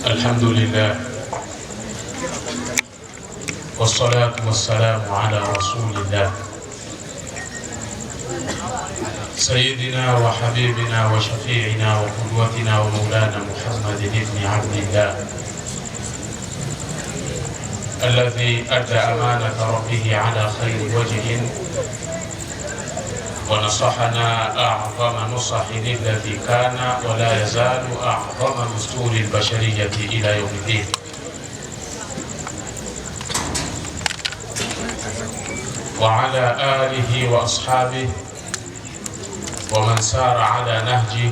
الحمد لله والصلاة والسلام على رسول الله سيدنا وحبيبنا وشفيعنا وقدوتنا ومولانا محمد بن عبد الله الذي أدى أمانة ربه على خير وجه ونصحنا أعظم نصح الذي كان ولا يزال أعظم دستور البشرية إلى يوم الدين. وعلى آله وأصحابه ومن سار على نهجه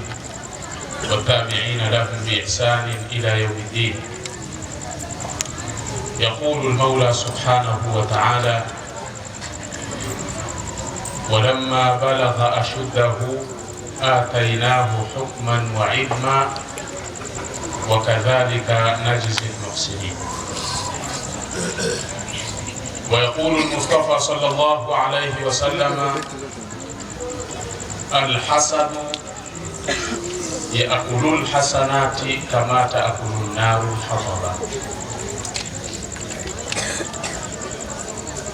والتابعين لهم بإحسان إلى يوم الدين. يقول المولى سبحانه وتعالى: ولما بلغ أشده آتيناه حكما وعلما وكذلك نجزي المحسنين. ويقول المصطفى صلى الله عليه وسلم: الحسن يأكل الحسنات كما تأكل النار الحطب.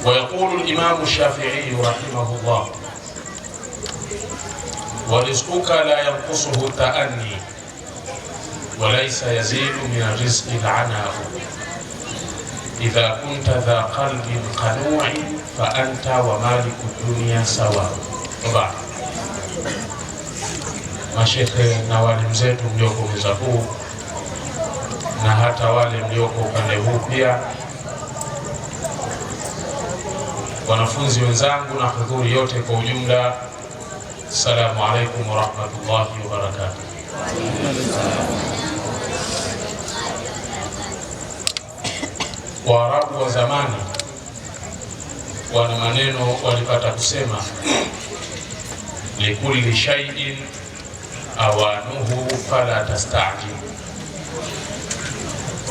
ويقول الإمام الشافعي رحمه الله: ورزقك لا ينقصه التأني وليس يزيد من الرزق العناء إذا كنت ذا قلب قنوع فأنت ومالك الدنيا سواء. وبعد mashekhe na walimu zetu mlioko meza huu na hata wale mlioko upande huu pia, wanafunzi wenzangu na hudhuri yote kwa ujumla, assalamu alaikum wa rahmatullahi wa barakatuh. Waarabu wa zamani wana maneno walipata kusema: likulli shay'in awanuhu fala tastajil,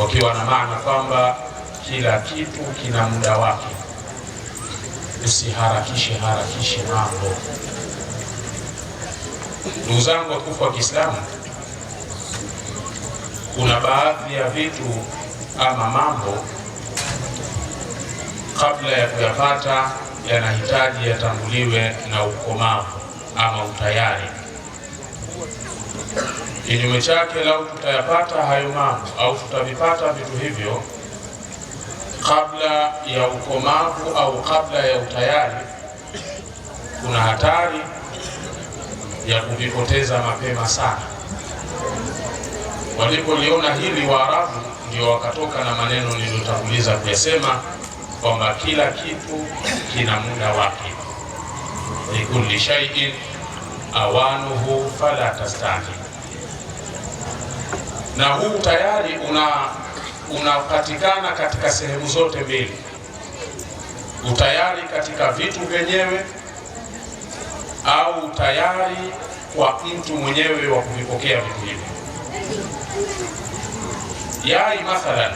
wakiwa na maana kwamba kila kitu kina muda wake, usiharakishe mambo. Ndugu zangu watukufu wa Kiislamu, kuna baadhi ya vitu ama mambo kabla ya kuyapata yanahitaji yatanguliwe na ukomavu ama utayari. Kinyume chake, lau tutayapata hayo mambo au tutavipata vitu hivyo kabla ya ukomavu au kabla ya utayari, kuna hatari ya kuvipoteza mapema sana. Walipoliona hili Waarabu ndio wakatoka na maneno niliyotanguliza kuyasema kwamba kila kitu kina muda wake, likulli shay'in awanuhu fala tastajil. Na huu tayari unapatikana katika sehemu zote mbili: utayari katika vitu vyenyewe au utayari kwa mtu mwenyewe wa kuvipokea vitu hivi. Yai mathalan,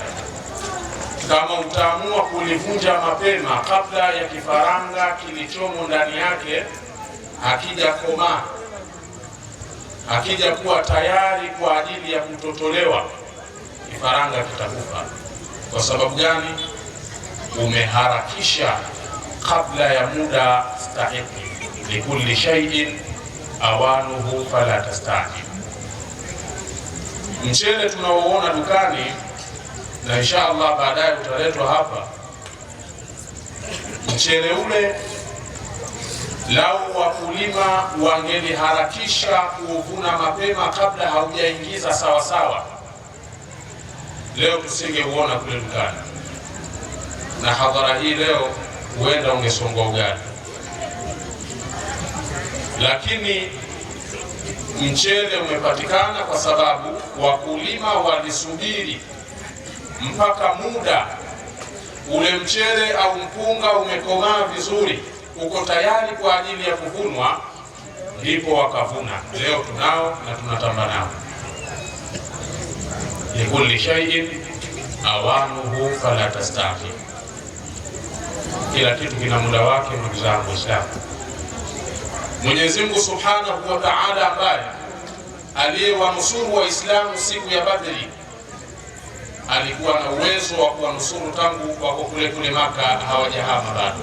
kama utaamua kulivunja mapema kabla ya kifaranga kilichomo ndani yake hakija komaa, hakija kuwa tayari kwa ajili ya kutotolewa, kifaranga kitakufa. Kwa sababu gani? Umeharakisha kabla ya muda stahiki. Likulli shay'in awanuhu fala tastajil. Mchele tunaoona dukani na insha Allah baadaye utaletwa hapa, mchele ule lau wakulima wangeliharakisha kuuvuna mapema kabla haujaingiza sawasawa, leo tusingeuona kule dukani, na hadhara hii leo huenda ungesongwa ugali. Lakini mchele umepatikana kwa sababu wakulima walisubiri mpaka muda ule mchele au mpunga umekomaa vizuri, uko tayari kwa ajili ya kuvunwa, ndipo wakavuna. Leo tunao na tunatamba nao. Likulli shay'in awanuhu fala tastajil. Kila kitu kina muda wake, ndugu zangu Waislamu. Mwenyezi Mungu Subhanahu wa Ta'ala ambaye aliyewanusuru Waislamu siku ya Badri alikuwa na uwezo wa kuwanusuru tangu wako kule Maka hawajahama bado.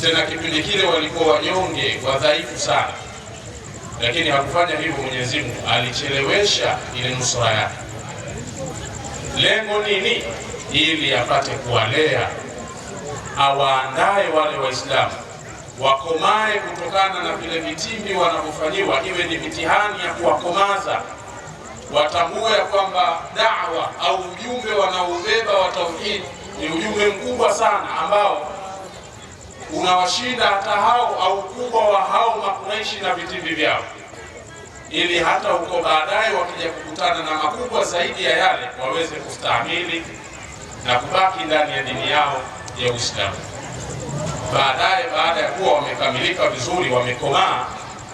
Tena kipindi kile walikuwa wanyonge, wadhaifu sana, lakini hakufanya hivyo. Mwenyezi Mungu alichelewesha ile nusura yake. Lengo nini? Ili apate kuwalea, awaandae wale Waislamu wakomae kutokana na vile vitimbi wanavyofanyiwa, iwe ni mitihani ya kuwakomaza, watambue ya kwamba da'wa au ujumbe wanaobeba wa tauhid ni ujumbe mkubwa sana ambao unawashinda hata hao au ukubwa wa hao Makuraishi na vitimbi vyao, ili hata huko baadaye wakija kukutana na makubwa zaidi ya yale waweze kustahimili na kubaki ndani ya dini yao ya Uislamu. Baadaye, baada ya kuwa wamekamilika vizuri, wamekomaa,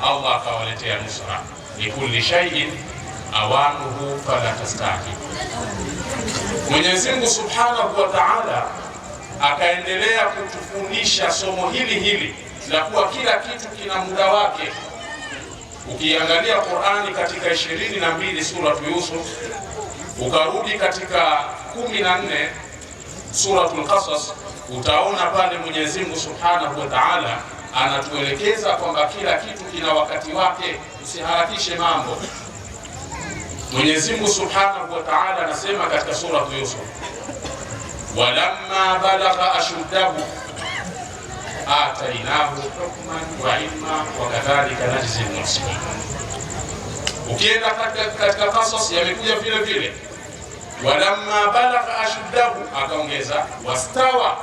Allah akawaletea nusra. Likulli shay'in awanuhu fala tastahi. Mwenyezi Mungu Subhanahu wa Ta'ala akaendelea kutufundisha somo hili la kuwa kila kitu kina muda wake. Ukiangalia Qur'ani katika 22 suratu Yusuf, ukarudi katika 14 suratul Qasas, utaona pale Mwenyezi Mungu Subhanahu wa Ta'ala anatuelekeza kwamba kila kitu kina wakati wake, usiharakishe mambo. Mwenyezi Mungu Subhanahu wa Ta'ala anasema katika suratu Yusuf, walamma balagha ashuddahu atainahu hukman wa ilma wa kadhalika najzi al-muhsinin. Ukienda katika Qasas yamekuja vile vile, walamma balagha ashuddahu, akaongeza wastawa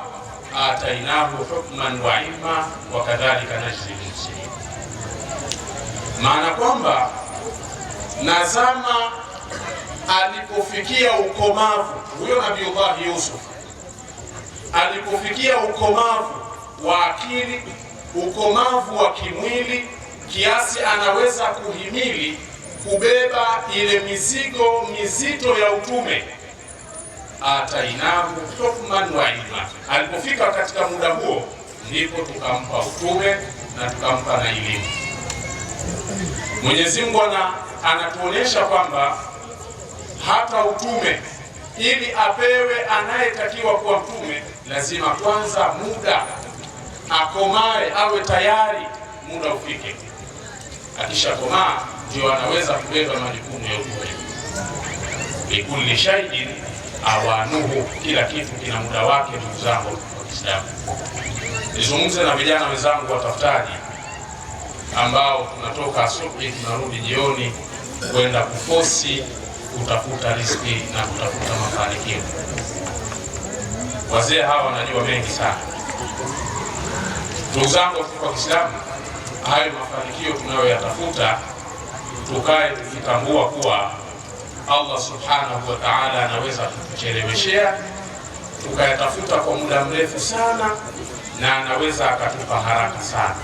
atainahu hukman wa ilma wa kadhalika najzi al-muhsinin. Maana kwamba nazama alipofikia ukomavu huyo Nabiullah Yusuf, alipofikia ukomavu wa akili, ukomavu wa kimwili, kiasi anaweza kuhimili kubeba ile mizigo mizito ya utume, atainahu hukman wa ilma. Alipofika katika muda huo, ndipo tukampa utume na tukampa na elimu. Mwenyezi Mungu anatuonyesha kwamba hata utume, ili apewe anayetakiwa kuwa mtume, lazima kwanza muda akomae, awe tayari, muda ufike. Akishakomaa ndio anaweza kubeba majukumu ya utume. Likulli shay'in awanuhu, kila kitu kina muda wake. Ndugu zangu wa Kiislamu, nizungumze na vijana wenzangu watafutaji ambao tunatoka asubuhi tunarudi jioni kwenda kufosi kutafuta riziki na kutafuta mafanikio. Wazee hawa wanajua mengi sana. Ndugu zangu wa Kiislamu, hayo mafanikio tunayoyatafuta tukae tukitambua kuwa Allah Subhanahu wa Ta'ala anaweza kutucheleweshea tukayatafuta kwa muda mrefu sana, na anaweza akatupa haraka sana.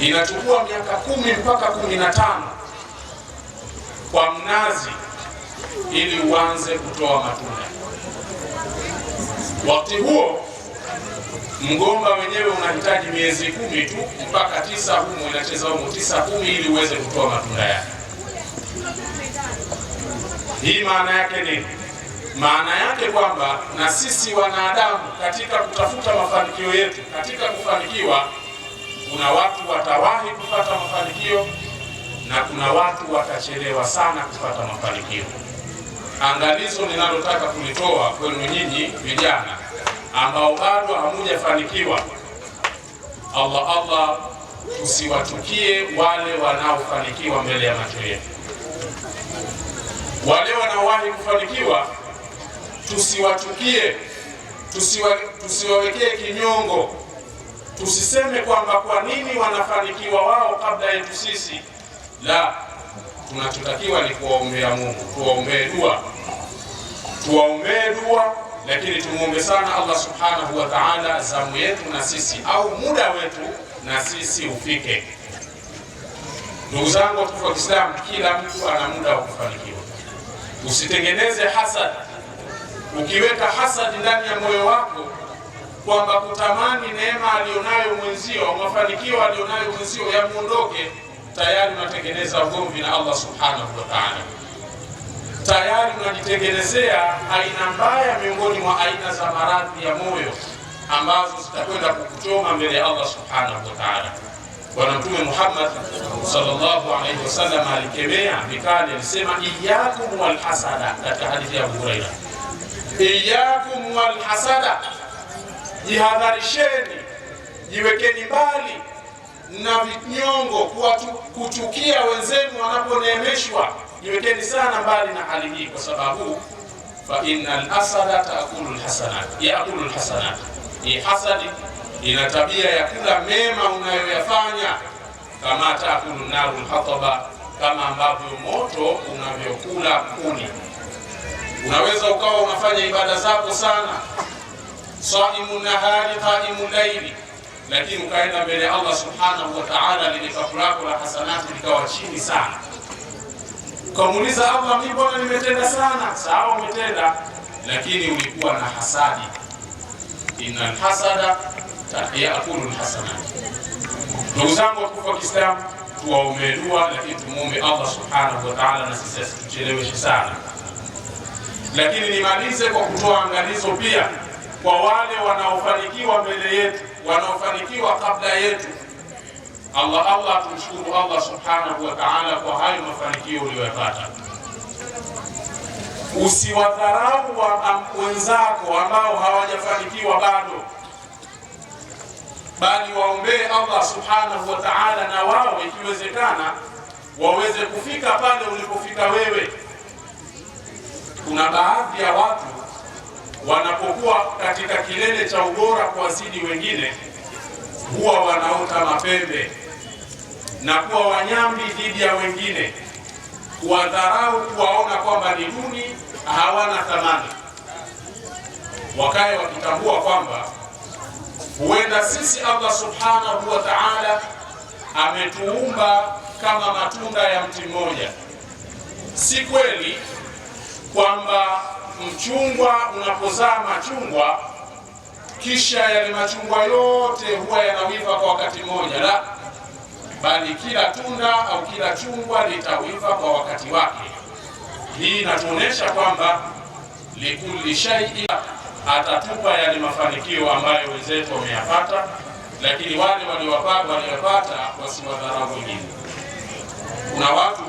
Inachukua miaka 10 mpaka 15 kwa mnazi ili uanze kutoa matunda. Wakati huo mgomba wenyewe unahitaji miezi 10 tu mpaka 9, humo inacheza humo 9-10 ili uweze kutoa matunda yake. Hii maana yake nini? Maana yake kwamba na sisi wanadamu katika kutafuta mafanikio yetu, katika kufanikiwa, kuna watu watawahi kupata mafanikio na kuna watu watachelewa sana kupata mafanikio. Angalizo ninalotaka kulitoa kwenu nyinyi vijana ambao bado hamujafanikiwa, Allah tusiwatukie wale wanaofanikiwa mbele ya macho yetu. Wale wanaowahi kufanikiwa tusiwatukie, tusiwawekee kinyongo. Tusiseme kwamba kwa nini wanafanikiwa wao kabla yetu sisi. La, tunachotakiwa ni kuwaombea Mungu, tuwaombee dua, lakini tumuombe sana Allah Subhanahu wa Ta'ala zamu yetu na sisi au muda wetu na sisi ufike. Ndugu zangu wa Kiislamu, kila mtu ana muda wa kufanikiwa. Usitengeneze hasad. Ukiweka hasad ndani ya moyo wako kwamba kutamani neema alionayo mwenzio au mafanikio alionayo mwenzio yamuondoke, tayari unatengeneza ugomvi na Allah Subhanahu wa Ta'ala. tayari unajitengenezea aina mbaya miongoni mwa aina za maradhi ya moyo ambazo zitakwenda kukuchoma mbele ya Allah subhanahu wa ta'ala. Bwana Mtume Muhammad sallallahu alaihi wasallam alikemea vikali, alisema iyyakum wal hasada, katika hadithi ya Abu Hurairah, iyyakum wal hasada, jihadharisheni, jiwekeni mbali na vinyongo, kuchukia wenzenu wanaponeemeshwa. Jiwekeni sana mbali na hali hii, kwa sababu fa innal asada yaakulu alhasanat. Hii hasadi ina tabia ya kula mema unayoyafanya, kama taakulu naru alhataba, kama ambavyo moto unavyokula kuni. Unaweza ukawa unafanya ibada zako sana, saimu nahari qaimu laili, lakini ukaenda mbele ya Allah subhanahu wa ta'ala, lile kapu lako la hasanati likawa chini sana. Ukamuuliza Allah, mimi mbona nimetenda sana? Sawa, umetenda, lakini ulikuwa na hasadi. Innal hasada yaakulu alhasanat. Ndugu zangu watukufu wa Kiislamu, tuwaombee dua, lakini tumuombe Allah subhanahu wa ta'ala na sisi asitucheleweshe sana. Lakini nimalize kwa kutoa angalizo pia kwa wale wanaofanikiwa mbele yetu, wanaofanikiwa kabla yetu. Allah tumshukuru Allah subhanahu wa ta'ala kwa hayo mafanikio uliyopata. Usiwadharau wenzako ambao hawajafanikiwa bado, bali waombee Allah subhanahu wa ta'ala na wao ikiwezekana waweze kufika pale ulipofika wewe. Kuna baadhi ya watu wanapokuwa katika kilele cha ubora kuwazidi wengine, huwa wanaota mapembe na kuwa wanyambi dhidi ya wengine, kuwadharau, kuwaona kwamba ni duni, hawana thamani. Wakae wakitambua kwamba huenda sisi Allah subhanahu wa ta'ala ametuumba kama matunda ya mti mmoja. Si kweli kwamba mchungwa unapozaa machungwa kisha yale machungwa yote huwa yanawiva kwa wakati mmoja, la, bali kila tunda au kila chungwa litawiva kwa wakati wake. Hii inatuonesha kwamba likulli shay'in, atatupa yale mafanikio ambayo wenzetu wameyapata, lakini wale waliopata wasiwadharau wengine. Kuna watu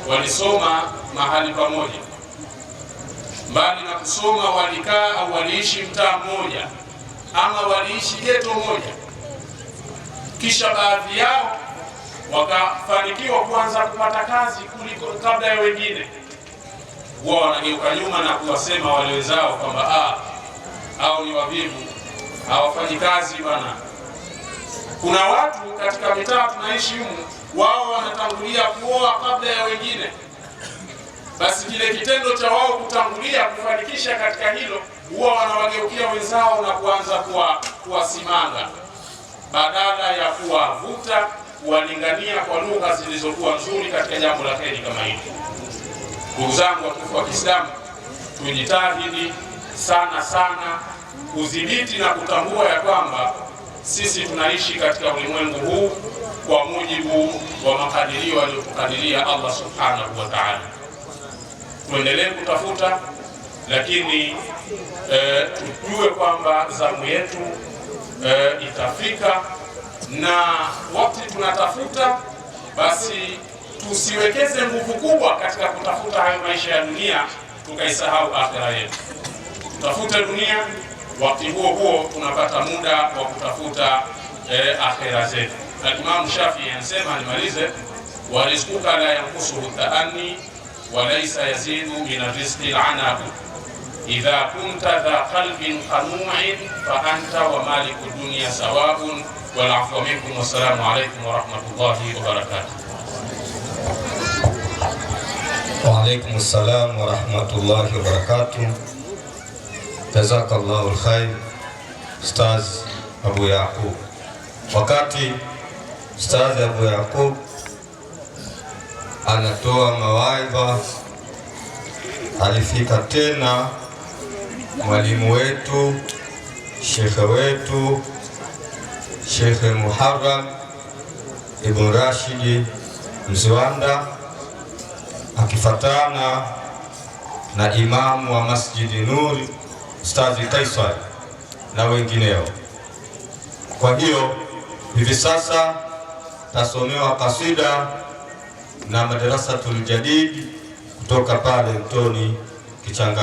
walisoma mahali pamoja, mbali na kusoma walikaa au waliishi mtaa mmoja ama waliishi geto moja, kisha baadhi yao wakafanikiwa kuanza kupata kazi kuliko kabla ya wengine. Wao wanageuka nyuma na kuwasema wale wenzao kwamba hao ni wavivu, hawafanyi kazi bwana. Kuna watu katika mitaa tunaishi humu, wao wanatangulia kuoa kabla ya wengine. Basi kile kitendo cha wao kutangulia kufanikisha katika hilo, huwa wanawageukia wenzao na kuanza kuwasimanga badala ya kuwavuta, kuwalingania kwa lugha zilizokuwa nzuri katika jambo la kheri kama hili. Ndugu zangu watukufu wa Kiislamu, tujitahidi sana sana kudhibiti na kutambua ya kwamba sisi tunaishi katika ulimwengu huu kwa mujibu wa makadirio aliyokadiria Allah subhanahu wa ta'ala. Tuendelee kutafuta, lakini tujue kwamba zamu yetu itafika, na wakati tunatafuta basi tusiwekeze nguvu kubwa katika kutafuta hayo maisha ya dunia tukaisahau akhira yetu. Tutafute dunia, wakati huo huo tunapata muda wa kutafuta akhira zetu. Na Imam Shafi'i anasema, nimalize, wa rizquka la yanqusuhu ta'anni wa laysa yazidu min rizqi al-'anab idha kunta dha qalbin qanu'in fa anta wa maliku dunya sawa'un wal 'afwu minkum. Wassalamu alaykum wa rahmatullahi wa barakatuh. Wa alaykum assalam wa rahmatullahi wa barakatuh. Jazakallahu alkhair Ustaz Abu Yaqub. Wakati Ustaz Abu Yaqub anatoa mawaidha, alifika tena mwalimu wetu, shekhe wetu, Sheikh Muharram Ibn Rashid Mziwanda, akifatana na imamu wa Masjidi Nuri Ustadhi Kaisari na wengineo. Kwa hiyo hivi sasa tasomewa kasida na Madrasatul Jadid kutoka pale Mtoni Kichanga.